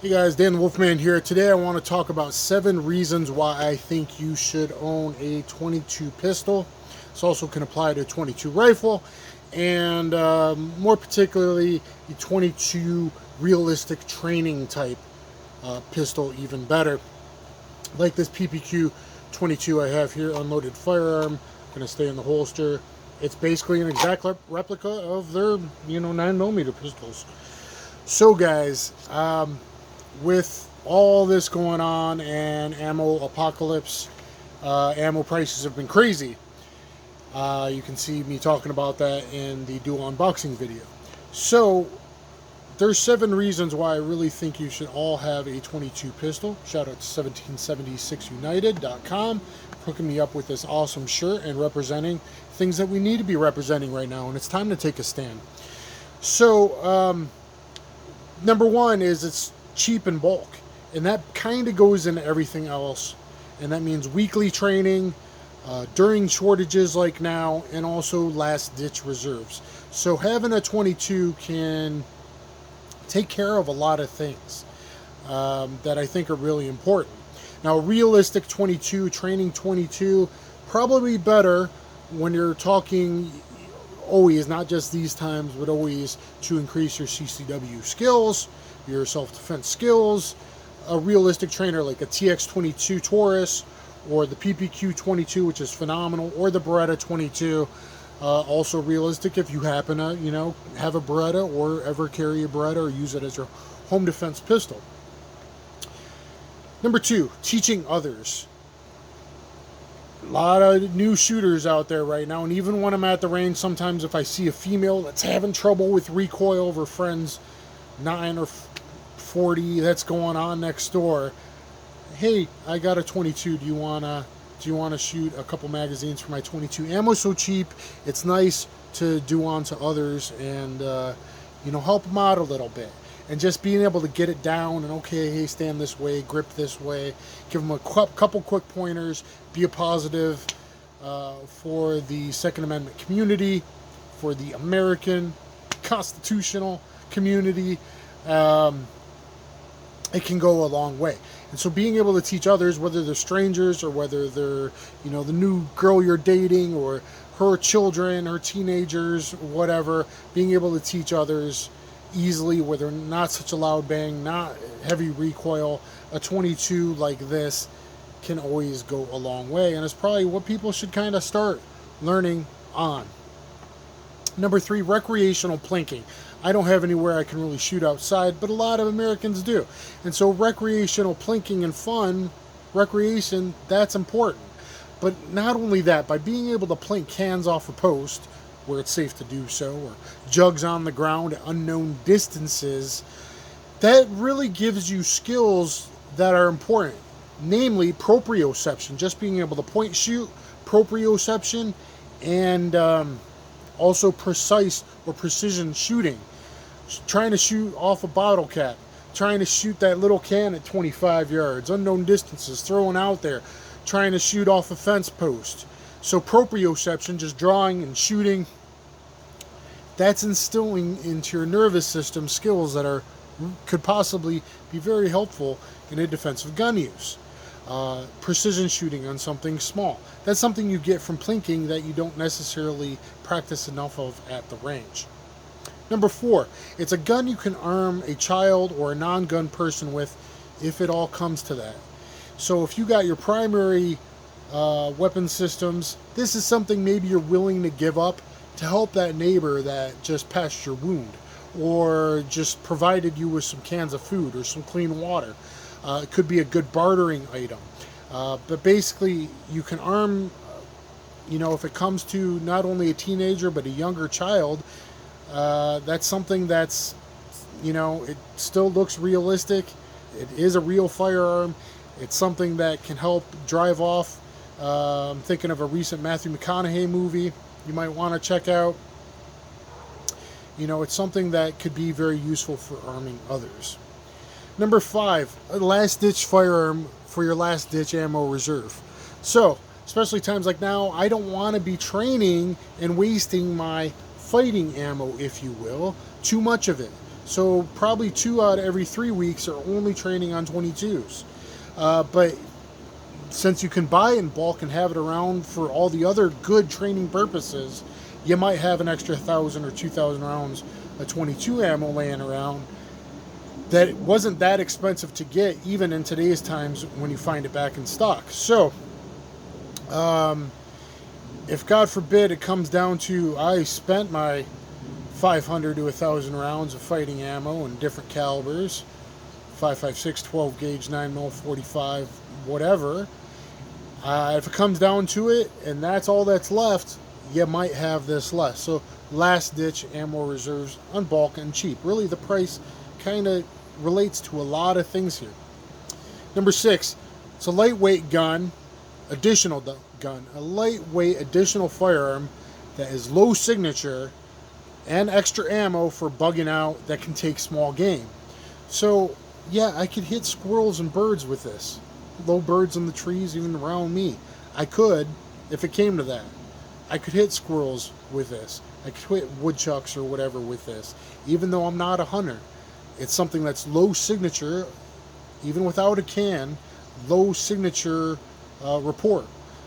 Hey guys, Dan the Wolfman here. Today I want to talk about 7 reasons why I think you should own a 22 pistol. This also can apply to a 22 rifle, and more particularly a 22 realistic training type pistol, even better. Like this PPQ 22 I have here, unloaded firearm, going to stay in the holster. It's basically an exact replica of their 9mm pistols. So guys, with all this going on and ammo apocalypse, ammo prices have been crazy. You can see me talking about that in the dual unboxing video. So there's 7 reasons why I really think you should all have a 22 pistol. Shout out to 1776united.com for hooking me up with this awesome shirt and representing things that we need to be representing right now, and it's time to take a stand. So number one is it's cheap in bulk, and that kind of goes into everything else, and that means weekly training during shortages like now, and also last ditch reserves. So having a 22 can take care of a lot of things that I think are really important. Now, realistic 22, training 22, probably better when you're talking always, not just these times, but always to increase your CCW skills, your self-defense skills. A realistic trainer like a TX22 Taurus or the PPQ 22, which is phenomenal, or the Beretta 22, also realistic if you happen to, have a Beretta or ever carry a Beretta or use it as your home defense pistol. Number 2, teaching others. A lot of new shooters out there right now, and even when I'm at the range, sometimes if I see a female that's having trouble with recoil over friends 9 or 40 that's going on next door, hey, I got a 22. Do you wanna shoot a couple magazines for my 22? Ammo's so cheap, it's nice to do on to others and help them out a little bit. And just being able to get it down and, okay, hey, stand this way, grip this way, give them a couple quick pointers, be a positive for the Second Amendment community, for the American constitutional community. It can go a long way. And so being able to teach others, whether they're strangers or whether they're, the new girl you're dating or her children, her teenagers, whatever, being able to teach others easily where they're not such a loud bang, not heavy recoil, a 22 like this can always go a long way. And it's probably what people should kind of start learning on. Number 3, recreational plinking. I don't have anywhere I can really shoot outside, but a lot of Americans do. And so recreational plinking and fun, recreation, that's important. But not only that, by being able to plink cans off a post, where it's safe to do so, or jugs on the ground at unknown distances, that really gives you skills that are important. Namely, proprioception, just being able to point shoot, proprioception, and also precise or precision shooting. Trying to shoot off a bottle cap, trying to shoot that little can at 25 yards, unknown distances, throwing out there, trying to shoot off a fence post. So proprioception, just drawing and shooting, that's instilling into your nervous system skills that could possibly be very helpful in a defensive gun use. Precision shooting on something small. That's something you get from plinking that you don't necessarily practice enough of at the range. Number 4, it's a gun you can arm a child or a non-gun person with if it all comes to that. So if you got your primary weapon systems, this is something maybe you're willing to give up to help that neighbor that just patched your wound or just provided you with some cans of food or some clean water. It could be a good bartering item. But basically, you can arm, if it comes to not only a teenager but a younger child, that's something that's, it still looks realistic. It is a real firearm. It's something that can help drive off. I'm thinking of a recent Matthew McConaughey movie you might want to check out. It's something that could be very useful for arming others. Number 5, a last-ditch firearm for your last-ditch ammo reserve. So, especially times like now, I don't want to be training and wasting my fighting ammo, if you will, too much of it. So probably 2 out of every 3 weeks are only training on 22s. But since you can buy it in bulk and have it around for all the other good training purposes, you might have an extra 1,000 or 2,000 rounds of 22 ammo laying around that it wasn't that expensive to get, even in today's times when you find it back in stock. So, if God forbid it comes down to I spent my 500 to 1,000 rounds of fighting ammo in different calibers, 5.56, 12 gauge, 9mm, 45, whatever. If it comes down to it, and that's all that's left, you might have this less. So last ditch ammo reserves on bulk and cheap. Really, the price kind of relates to a lot of things here. Number 6, it's a lightweight gun, additional gun, a lightweight additional firearm that is low signature and extra ammo for bugging out that can take small game. So yeah, I could hit squirrels and birds with this. Low birds in the trees, even around me. I could, if it came to that. I could hit squirrels with this. I could hit woodchucks or whatever with this. Even though I'm not a hunter. It's something that's low signature, even without a can, low signature report.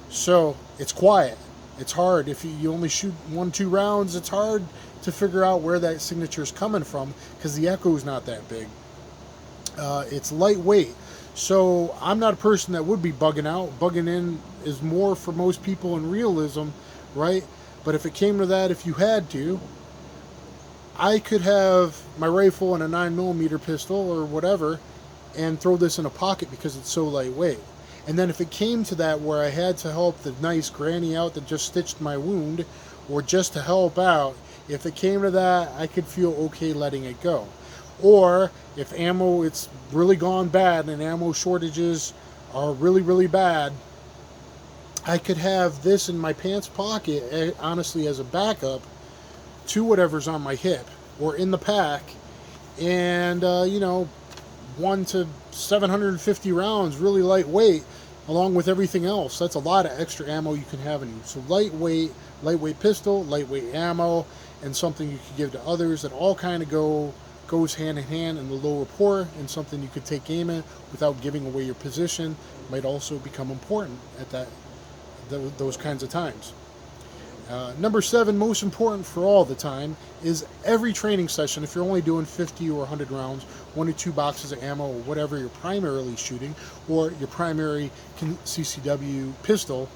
So it's quiet. It's hard. If you only shoot 1-2 rounds, it's hard to figure out where that signature is coming from because the echo is not that big. It's lightweight. So I'm not a person that would be bugging out. Bugging in is more for most people in realism, right? But if it came to that, if you had to, I could have my rifle and a 9mm pistol or whatever and throw this in a pocket because it's so lightweight. And then if it came to that where I had to help the nice granny out that just stitched my wound, or just to help out, if it came to that, I could feel okay letting it go. Or if ammo, it's really gone bad and ammo shortages are really, really bad, I could have this in my pants pocket, honestly, as a backup to whatever's on my hip or in the pack. And, 1 to 750 rounds, really lightweight, along with everything else. That's a lot of extra ammo you can have in you. So lightweight pistol, lightweight ammo, and something you could give to others that all kind of goes hand in hand in the low rapport, and something you could take aim at without giving away your position might also become important at those kinds of times. Number 7, most important for all the time, is every training session, if you're only doing 50 or 100 rounds, 1 to 2 boxes of ammo, or whatever you're primarily shooting, or your primary CCW pistol,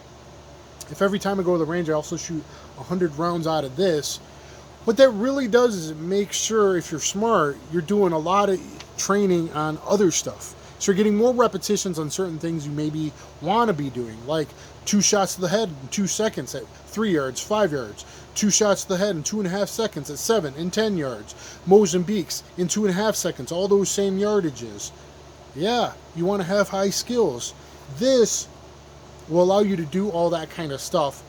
if every time I go to the range I also shoot 100 rounds out of this, what that really does is it makes sure, if you're smart, you're doing a lot of training on other stuff. So you're getting more repetitions on certain things you maybe want to be doing, like 2 shots to the head in 2 seconds at 3 yards, 5 yards. 2 shots to the head in 2.5 seconds at 7 and 10 yards. Mozambiques in 2.5 seconds, all those same yardages. Yeah, you want to have high skills. This will allow you to do all that kind of stuff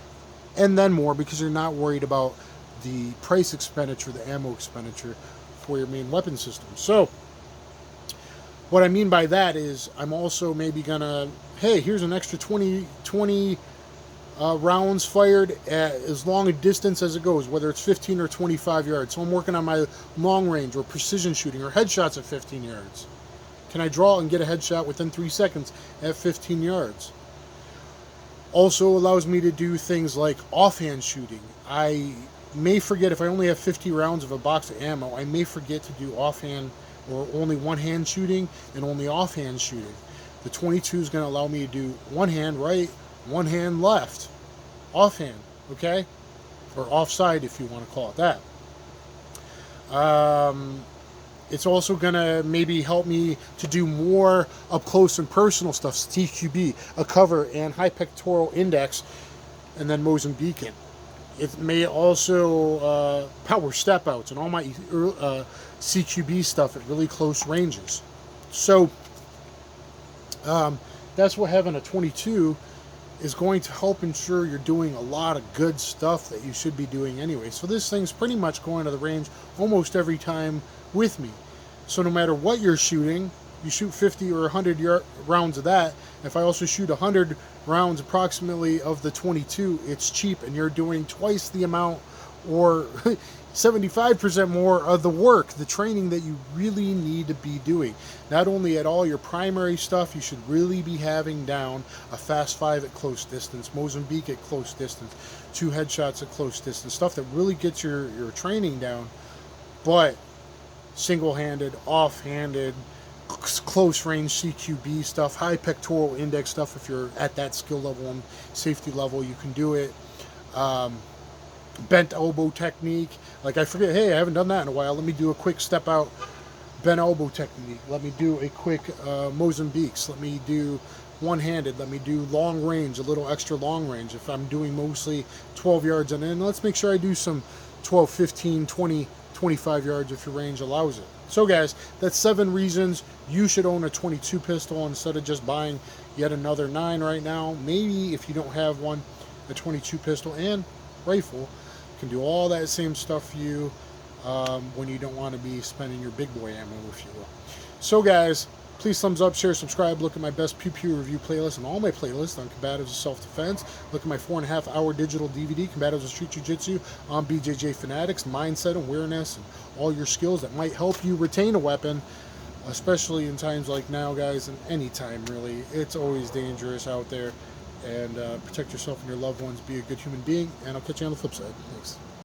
and then more, because you're not worried about the price expenditure, the ammo expenditure for your main weapon system. So what I mean by that is I'm also maybe gonna, hey, here's an extra 20 rounds fired at as long a distance as it goes, whether it's 15 or 25 yards. So I'm working on my long range or precision shooting or headshots at 15 yards. Can I draw and get a headshot within 3 seconds at 15 yards? Also allows me to do things like offhand shooting. I may forget, if I only have 50 rounds of a box of ammo, I may forget to do offhand or only one-hand shooting and only offhand shooting. The 22 is going to allow me to do one hand right, one hand left, offhand, okay? Or offside, if you want to call it that. It's also going to maybe help me to do more up close and personal stuff, TQB, a cover, and high pectoral index, and then Mozambican. It may also power step outs and all my CQB stuff at really close ranges. So that's what having a 22 is going to help ensure you're doing a lot of good stuff that you should be doing anyway. So this thing's pretty much going to the range almost every time with me. So no matter what you're shooting, you shoot 50 or 100 rounds of that. If I also shoot 100 rounds approximately of the 22, it's cheap, and you're doing twice the amount, or 75% more of the work, the training that you really need to be doing. Not only at all your primary stuff, you should really be having down a fast 5 at close distance, Mozambique at close distance, 2 headshots at close distance, stuff that really gets your training down. But single-handed, off-handed, close range CQB stuff, high pectoral index stuff, if you're at that skill level and safety level, you can do it. Bent elbow technique, like I forget, hey, I haven't done that in a while, let me do a quick step out bent elbow technique, let me do a quick Mozambiques, let me do one-handed, let me do long range, a little extra long range. If I'm doing mostly 12 yards and in, let's make sure I do some 12, 15, 20, 25 yards if your range allows it. So guys, that's 7 reasons you should own a 22 pistol instead of just buying yet another 9 right now. Maybe if you don't have one, a 22 pistol and rifle can do all that same stuff for you when you don't want to be spending your big boy ammo, if you will. So guys, please thumbs up, share, subscribe. Look at my best pew pew review playlist and all my playlists on Combatives of Self-Defense. Look at my 4.5-hour digital DVD, Combatives of Street Jiu-Jitsu, on BJJ Fanatics, mindset, awareness, and all your skills that might help you retain a weapon, especially in times like now, guys, and any time really. It's always dangerous out there. And protect yourself and your loved ones. Be a good human being, and I'll catch you on the flip side. Thanks.